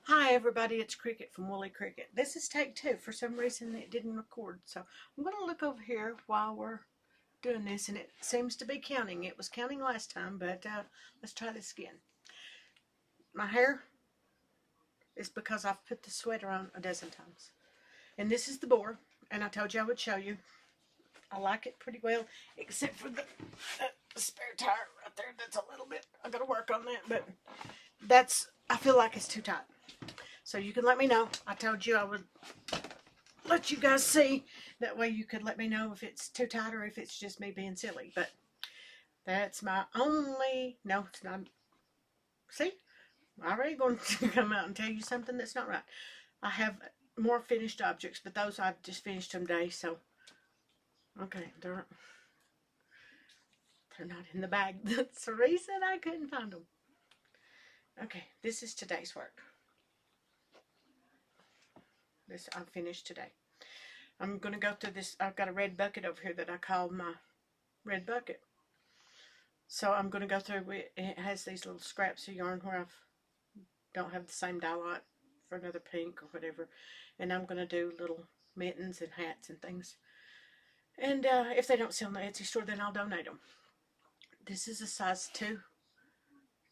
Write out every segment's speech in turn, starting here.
Hi everybody, it's Cricket from Woolly Cricket. This is take two. For some reason it didn't record, so I'm going to look over here while we're doing this, and it seems to be counting. It was counting last time, but let's try this again. My hair is because I've put the sweater on a dozen times. And this is the boar, and I told you I would show you. I like it pretty well, except for the spare tire right there. That's a little bit, I got to work on that, but I feel like it's too tight. So you can let me know. I told you I would let you guys see. That way you could let me know if it's too tight or if it's just me being silly. But that's my only, no, it's not. See, I'm already going to come out and tell you something that's not right. I have more finished objects, but those I've just finished them today. So, okay, they're not in the bag. That's the reason I couldn't find them. Okay, this is today's work. This I finished today. I'm going to go through this. I've got a red bucket over here that I call my red bucket. So I'm going to go through it. It has these little scraps of yarn where I don't have the same dye lot for another pink or whatever. And I'm going to do little mittens and hats and things. And if they don't sell in the Etsy store, then I'll donate them. This is a size 2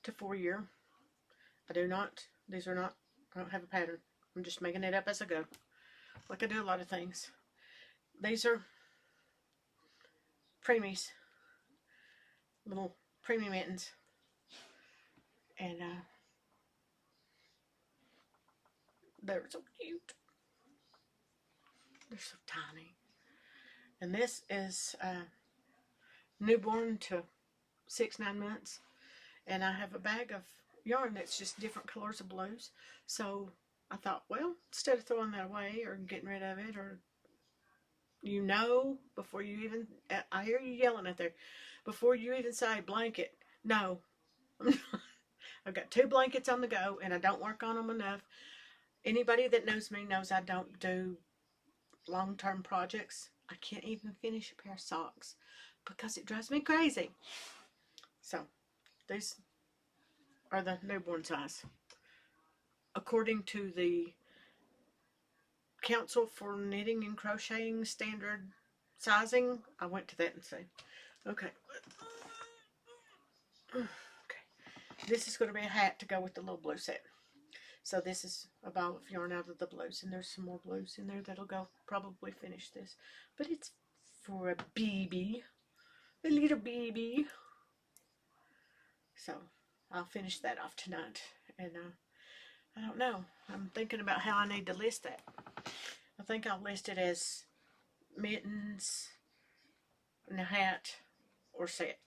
to 4 year. These are not, I don't have a pattern. I'm just making it up as I go. Like I do a lot of things. These are preemies. Little preemie mittens. And they're so cute. They're so tiny. And this is newborn to 6-9 months. And I have a bag of yarn that's just different colors of blues. So I thought, well, instead of throwing that away or getting rid of it, or before you even, I hear you yelling out there, before you even say blanket, no. I've got 2 blankets on the go and I don't work on them enough. Anybody that knows me knows I don't do long-term projects. I can't even finish a pair of socks because it drives me crazy. So these are the newborn size. According to the Council for Knitting and Crocheting standard sizing, I went to that and see. Okay. Okay. This is going to be a hat to go with the little blue set. So this is a ball of yarn out of the blues, and there's some more blues in there that'll go probably finish this. But it's for a baby, a little baby. So I'll finish that off tonight. And I don't know. I'm thinking about how I need to list that. I think I'll list it as mittens and a hat or set.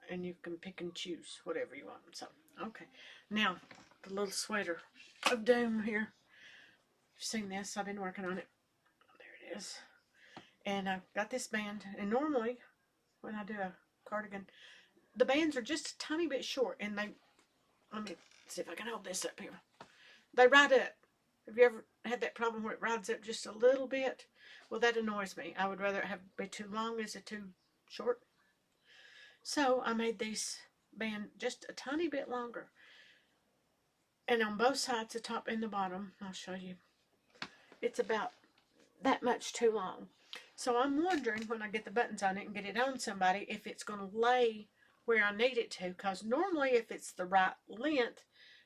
And you can pick and choose whatever you want. So, okay. Now, the little sweater of doom here. You've seen this. I've been working on it. There it is. And I've got this band. And normally, when I do a cardigan, the bands are just a tiny bit short. And let me see if I can hold this up here. They ride up. Have you ever had that problem where it rides up just a little bit? Well, that annoys me. I would rather it be too long as it too short. So I made these band just a tiny bit longer. And on both sides, the top and the bottom, I'll show you, it's about that much too long. So I'm wondering when I get the buttons on it and get it on somebody if it's going to lay where I need it to. Because normally if it's the right length,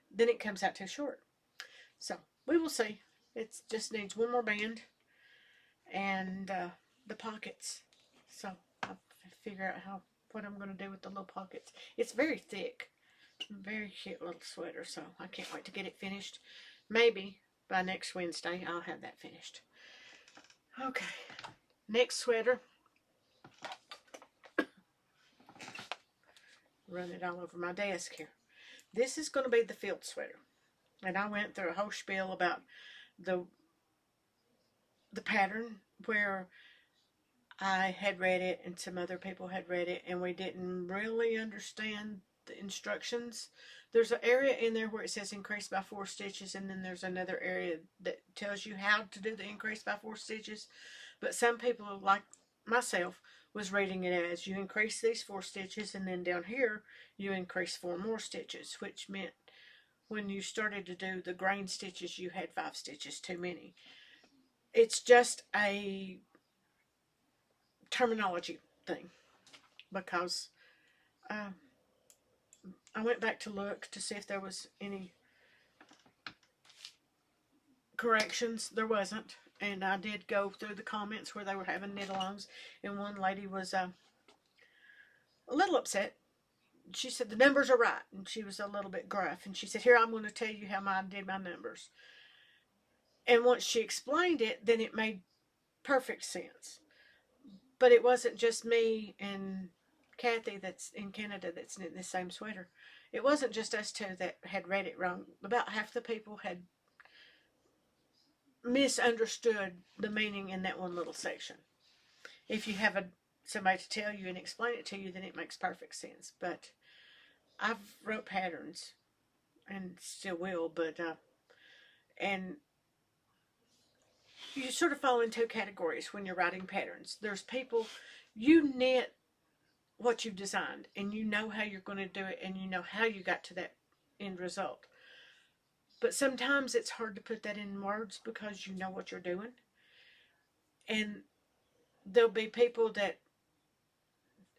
then it comes out too short. So we will see. It just needs one more band and the pockets. So I'll figure out what I'm going to do with the little pockets. It's very thick. Very cute little sweater, so I can't wait to get it finished. Maybe by next Wednesday I'll have that finished. Okay, next sweater. Run it all over my desk here. This is going to be the field sweater. And I went through a whole spiel about the pattern where I had read it and some other people had read it and we didn't really understand the instructions. There's an area in there where it says increase by 4 stitches, and then there's another area that tells you how to do the increase by 4 stitches. But some people, like myself, was reading it as you increase these 4 stitches, and then down here you increase 4 more stitches, which meant when you started to do the grain stitches, you had 5 stitches too many. It's just a terminology thing, because uh, I went back to look to see if there was any corrections. There wasn't, and I did go through the comments where they were having knit-alongs, and one lady was a little upset. She said the numbers are right, and she was a little bit gruff, and she said, here, I'm going to tell you how I did my numbers. And once she explained it, then it made perfect sense. But it wasn't just me and Kathy that's in Canada that's knitting the same sweater. It wasn't just us two that had read it wrong. About half the people had misunderstood the meaning in that one little section. If you have somebody to tell you and explain it to you, then it makes perfect sense. But I've wrote patterns and still will, but and you sort of fall in 2 categories when you're writing patterns. There's people, you knit what you've designed, and you know how you're going to do it, and you know how you got to that end result. But sometimes it's hard to put that in words because you know what you're doing. And there'll be people that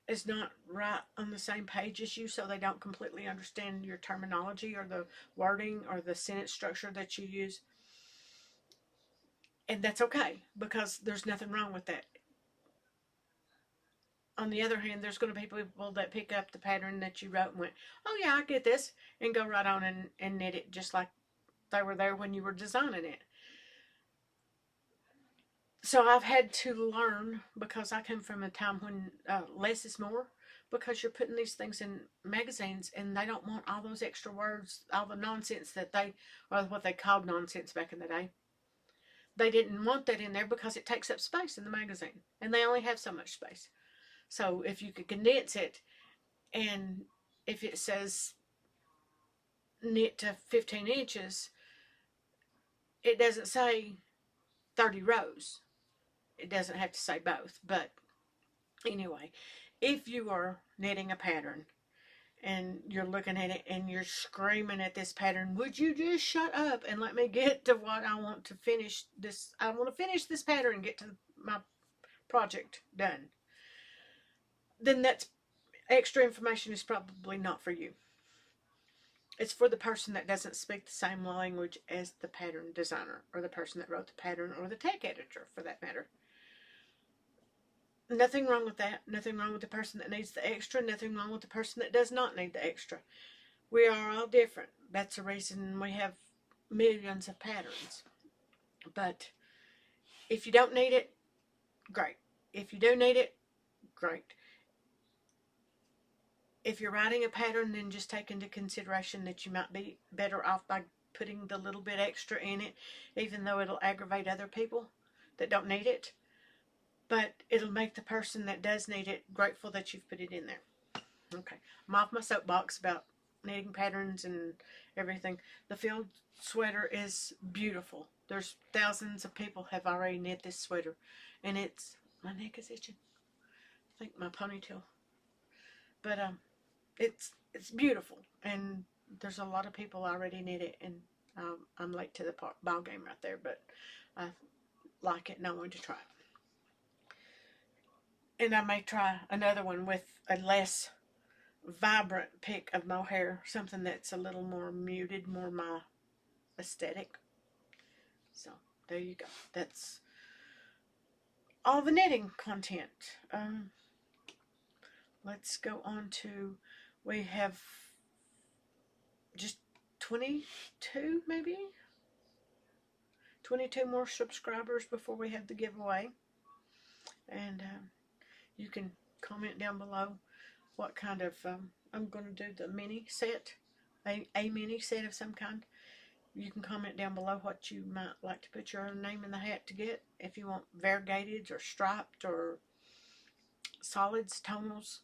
is not right on the same page as you, so they don't completely understand your terminology or the wording or the sentence structure that you use. And that's okay, because there's nothing wrong with that. On the other hand, there's going to be people that pick up the pattern that you wrote and went, oh yeah, I get this, and go right on and knit it just like they were there when you were designing it. So I've had to learn, because I come from a time when less is more, because you're putting these things in magazines and they don't want all those extra words, all the nonsense that or what they called nonsense back in the day. They didn't want that in there because it takes up space in the magazine, and they only have so much space. So if you could condense it, and if it says knit to 15 inches, it doesn't say 30 rows. It doesn't have to say both. But anyway, if you are knitting a pattern and you're looking at it and you're screaming at this pattern, would you just shut up and let me get to what I want to finish this? I want to finish this pattern and get to my project done. Then that's extra information is probably not for you. It's for the person that doesn't speak the same language as the pattern designer, or the person that wrote the pattern, or the tech editor for that matter. Nothing wrong with that. Nothing wrong with the person that needs the extra. Nothing wrong with the person that does not need the extra. We are all different. That's the reason we have millions of patterns. But if you don't need it, great. If you do need it, great. If you're writing a pattern, then just take into consideration that you might be better off by putting the little bit extra in it, even though it'll aggravate other people that don't need it. But it'll make the person that does need it grateful that you've put it in there. Okay, I'm off my soapbox about knitting patterns and everything. The field sweater is beautiful. There's thousands of people have already knit this sweater, and my neck is itching. I think my ponytail. But it's beautiful, and there's a lot of people already knit it, and I'm late to the ball game right there, but I like it and I want to try it. And I may try another one with a less vibrant pick of mohair, something that's a little more muted, more my aesthetic. So there you go. That's all the knitting content. Let's go on to, we have just 22 maybe? 22 more subscribers before we have the giveaway. And you can comment down below what kind of, I'm going to do the mini set, a mini set of some kind. You can comment down below what you might like to put your name in the hat to get. If you want variegated or striped or solids, tonals,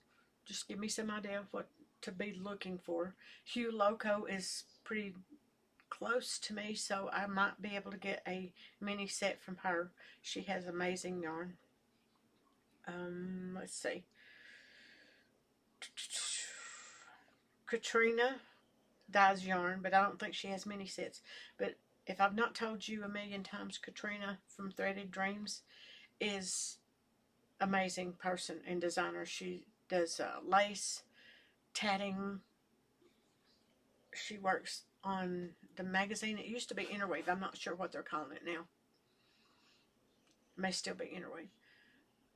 just give me some idea of what to be looking for. Hue Loco is pretty close to me, so I might be able to get a mini set from her. She has amazing yarn. Let's see. Katrina dyes yarn, but I don't think she has many sets. But if I've not told you a million times, Katrina from Threaded Dreams is amazing person and designer. She does lace, tatting. She works on the magazine. It used to be Interweave. I'm not sure what they're calling it now. It may still be Interweave.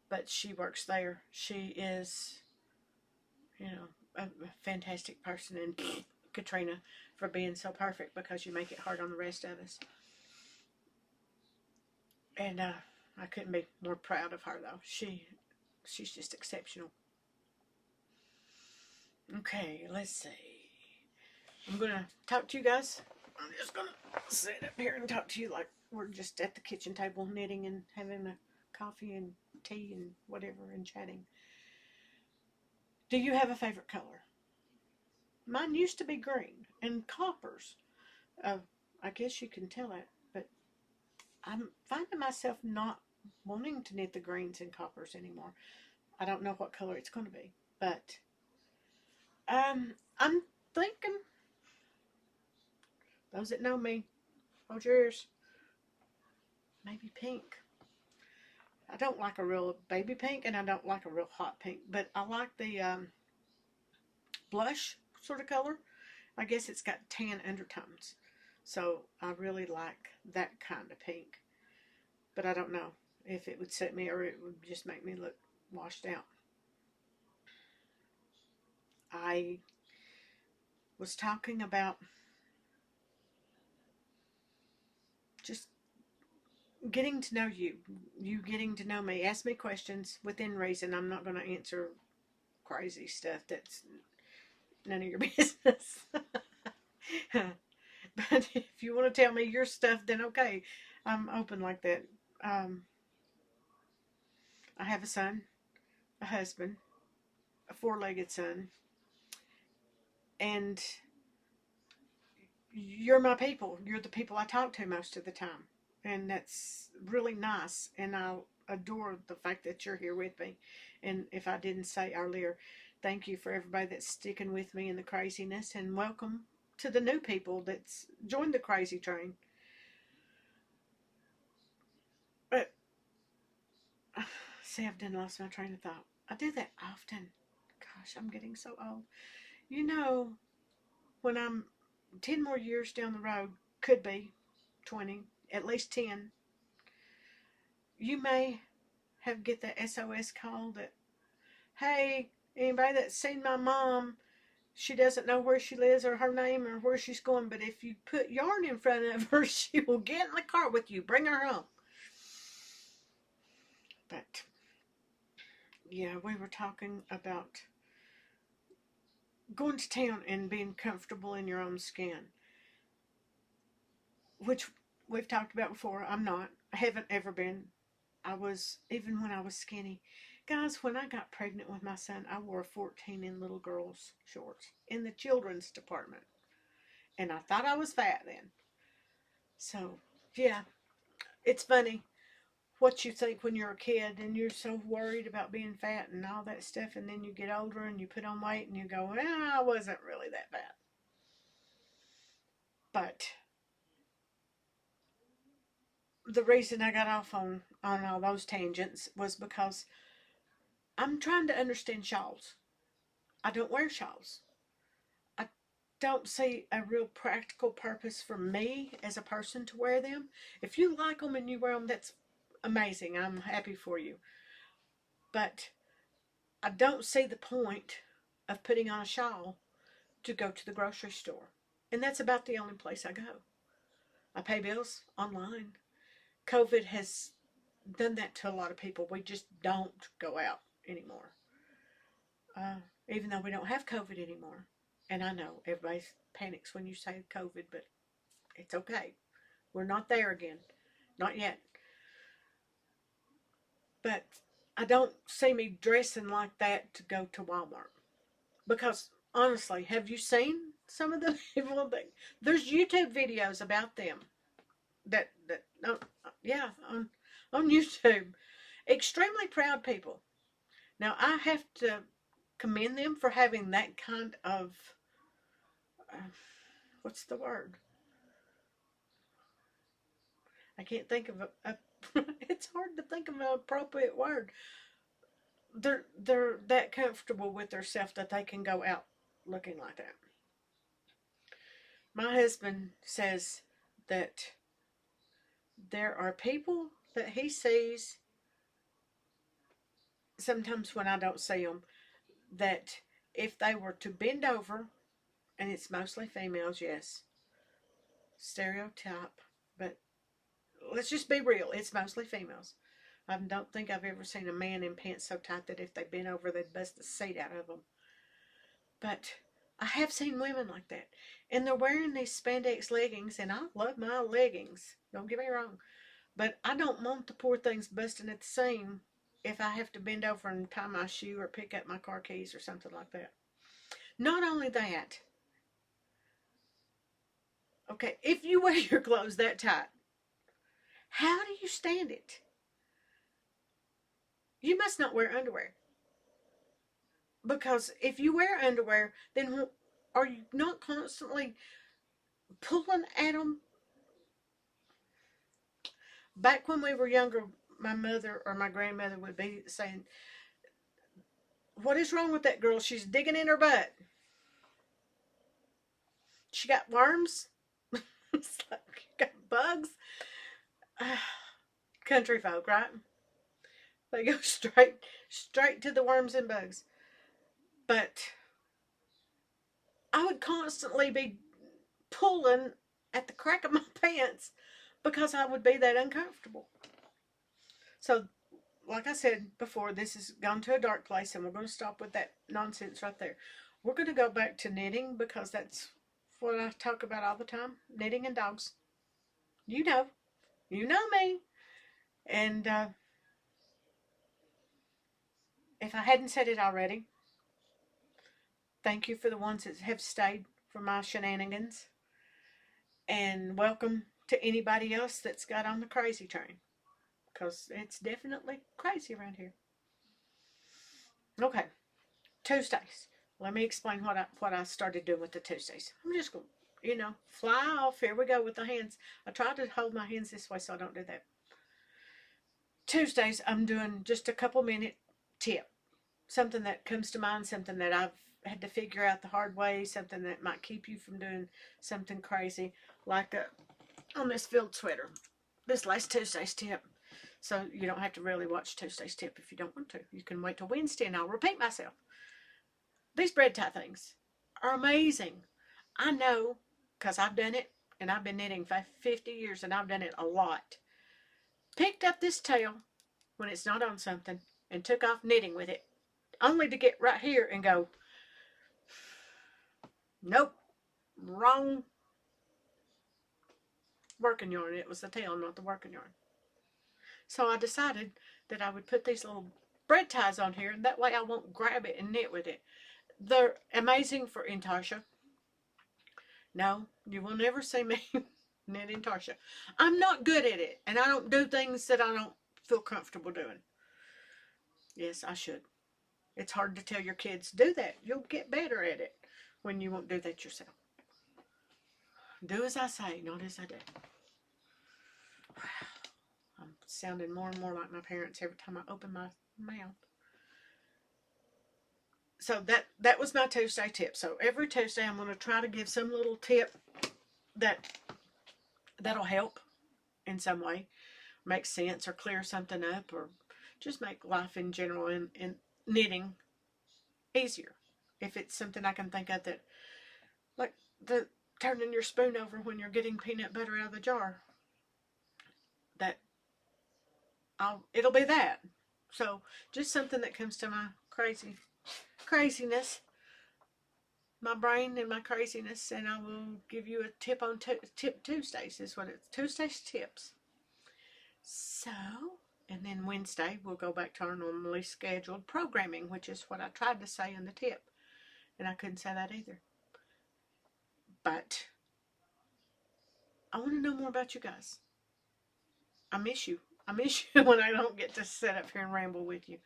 But she works there. She is, a fantastic person. And Katrina for being so perfect, because you make it hard on the rest of us. And I couldn't be more proud of her, though. She's just exceptional. Okay, let's see. I'm going to talk to you guys. I'm just going to sit up here and talk to you like we're just at the kitchen table knitting and having a coffee and tea and whatever and chatting. Do you have a favorite color? Mine used to be green and coppers. I guess you can tell it, but I'm finding myself not wanting to knit the greens and coppers anymore. I don't know what color it's going to be, but I'm thinking, those that know me, hold your ears, maybe pink. I don't like a real baby pink, and I don't like a real hot pink, but I like the blush sort of color. I guess it's got tan undertones, so I really like that kind of pink, but I don't know if it would suit me or it would just make me look washed out. I was talking about just getting to know you, you getting to know me. Ask me questions within reason. I'm not going to answer crazy stuff that's none of your business. But if you want to tell me your stuff, then okay, I'm open like that. Um, I have a son, a husband, a four-legged son, and you're my people. You're the people I talk to most of the time, and that's really nice. And I adore the fact that you're here with me. And if I didn't say earlier, thank you for everybody that's sticking with me in the craziness, and welcome to the new people that's joined the crazy train. But see, I've done lost my train of thought. I do that often. Gosh, I'm getting so old. You know, when I'm 10 more years down the road, could be 20, at least 10, you may have get that SOS call that, hey, anybody that's seen my mom, she doesn't know where she lives or her name or where she's going, but if you put yarn in front of her, she will get in the car with you. Bring her home. But, yeah, we were talking about going to town and being comfortable in your own skin, which we've talked about before. I'm not. I haven't ever been. I was, even when I was skinny. Guys, when I got pregnant with my son, I wore a 14 in little girls' shorts in the children's department. And I thought I was fat then. So, yeah, it's funny what you think when you're a kid and you're so worried about being fat and all that stuff. And then you get older and you put on weight and you go, well, I wasn't really that fat. But the reason I got off on all those tangents was because I'm trying to understand shawls. I don't wear shawls. I don't see a real practical purpose for me as a person to wear them. If you like them and you wear them, that's amazing. I'm happy for you. But I don't see the point of putting on a shawl to go to the grocery store. And that's about the only place I go. I pay bills online. COVID has done that to a lot of people. We just don't go out anymore. Uh, Even though we don't have COVID anymore. And I know everybody panics when you say COVID, but it's okay. We're not there again. Not yet. But I don't see me dressing like that to go to Walmart. Because honestly, have you seen some of the people that there's YouTube videos about them that yeah, on YouTube. Extremely proud people. Now I have to commend them for having that kind of what's the word? I can't think of a it's hard to think of an appropriate word. They're that comfortable with themselves that they can go out looking like that. My husband says that there are people that he sees sometimes when I don't see them, that if they were to bend over, and it's mostly females, yes, stereotype, but let's just be real, it's mostly females. I don't think I've ever seen a man in pants so tight that if they bent over, they'd bust the seat out of them. But I have seen women like that. And they're wearing these spandex leggings, and I love my leggings. Don't get me wrong. But I don't want the poor things busting at the seam if I have to bend over and tie my shoe or pick up my car keys or something like that. Not only that, okay, if you wear your clothes that tight, how do you stand it? You must not wear underwear. Because if you wear underwear, then are you not constantly pulling at them? Back when we were younger, my mother or my grandmother would be saying, "What is wrong with that girl? She's digging in her butt. She got worms." It's like, you got bugs. Country folk, right? They go straight to the worms and bugs. But I would constantly be pulling at the crack of my pants because I would be that uncomfortable. So, like I said before, this has gone to a dark place, and we're going to stop with that nonsense right there. We're going to go back to knitting because that's what I talk about all the time, knitting and dogs. You know, you know me. And if I hadn't said it already, thank you for the ones that have stayed for my shenanigans. And welcome to anybody else that's got on the crazy train. Because it's definitely crazy around here. Okay, Tuesdays. Let me explain what I started doing with the Tuesdays. I'm just going to, fly off. Here we go with the hands. I try to hold my hands this way so I don't do that. Tuesdays, I'm doing just a couple minute tip. Something that comes to mind, something that I've had to figure out the hard way, something that might keep you from doing something crazy, like on this filled sweater. This last Tuesday's tip. So you don't have to really watch Tuesday's tip if you don't want to. You can wait till Wednesday and I'll repeat myself. These bread tie things are amazing. I know because I've done it and I've been knitting for 50 years and I've done it a lot. Picked up this tail when it's not on something and took off knitting with it, only to get right here and go, nope, wrong working yarn. It was the tail, not the working yarn. So I decided that I would put these little bread ties on here, and that way I won't grab it and knit with it. They're amazing for intarsia. No, you will never see me knit intarsia. I'm not good at it, and I don't do things that I don't feel comfortable doing. Yes, I should. It's hard to tell your kids, do that. You'll get better at it when you won't do that yourself. Do as I say, not as I do. I'm sounding more and more like my parents every time I open my mouth. So that was my Tuesday tip. So every Tuesday I'm going to try to give some little tip that'll help in some way, make sense or clear something up, or just make life in general in knitting easier. If it's something I can think of, that, like the turning your spoon over when you're getting peanut butter out of the jar, that it'll be that. So just something that comes to my craziness, my brain and my craziness, and I will give you a tip on Tip Tuesdays is what it's, Tuesdays tips. So, and then Wednesday we'll go back to our normally scheduled programming, which is what I tried to say in the tip, and I couldn't say that either. But I want to know more about you guys. I miss you. I miss you when I don't get to sit up here and ramble with you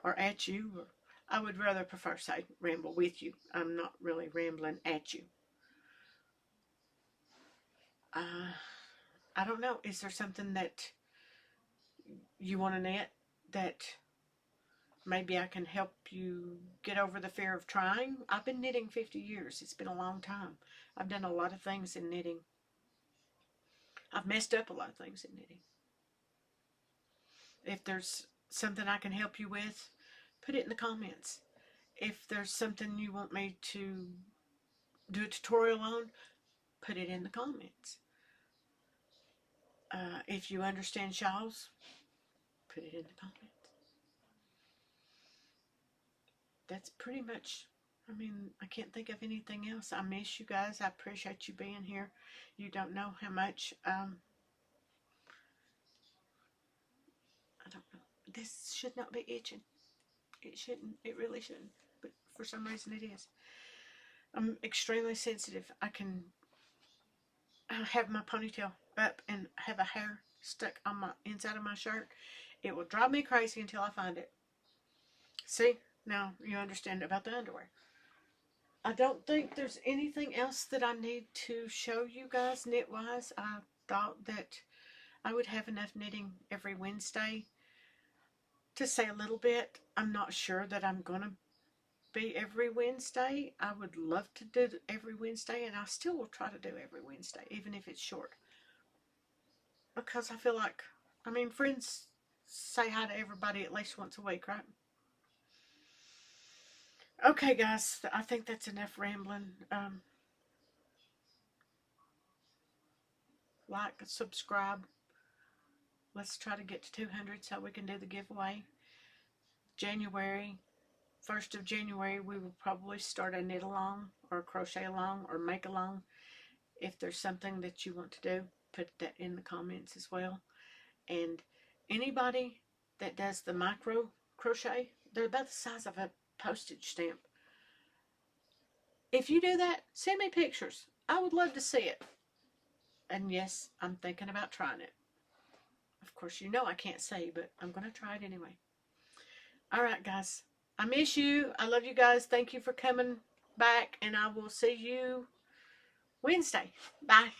or at you. Or I would rather prefer say ramble with you. I'm not really rambling at you. I don't know. Is there something that you want to knit that maybe I can help you get over the fear of trying? I've been knitting 50 years. It's been a long time. I've done a lot of things in knitting. I've messed up a lot of things in knitting. If there's something I can help you with, put it in the comments. If there's something you want me to do a tutorial on, put it in the comments. If you understand shawls, put it in the comments. That's pretty much, I mean, I can't think of anything else. I miss you guys. I appreciate you being here. You don't know how much, I don't know. This should not be itching. It shouldn't. It really shouldn't. But for some reason it is. I'm extremely sensitive. I can have my ponytail up and have a hair stuck on my inside of my shirt. It will drive me crazy until I find it. See? Now you understand about the underwear. I don't think there's anything else that I need to show you guys knit-wise. I thought that I would have enough knitting every Wednesday to say a little bit. I'm not sure that I'm going to be every Wednesday. I would love to do every Wednesday, and I still will try to do every Wednesday, even if it's short. Because I feel like, I mean, friends say hi to everybody at least once a week, right? Okay, guys, I think that's enough rambling. Like, subscribe. Let's try to get to 200 so we can do the giveaway. January, 1st of January, we will probably start a knit along or a crochet along or make along. If there's something that you want to do, put that in the comments as well. And anybody that does the micro crochet, they're about the size of a postage stamp. If you do that, send me pictures. I would love to see it. And yes, I'm thinking about trying it. Of course, you know I can't say, but I'm going to try it anyway. All right, guys. I miss you. I love you guys. Thank you for coming back, and I will see you Wednesday. Bye.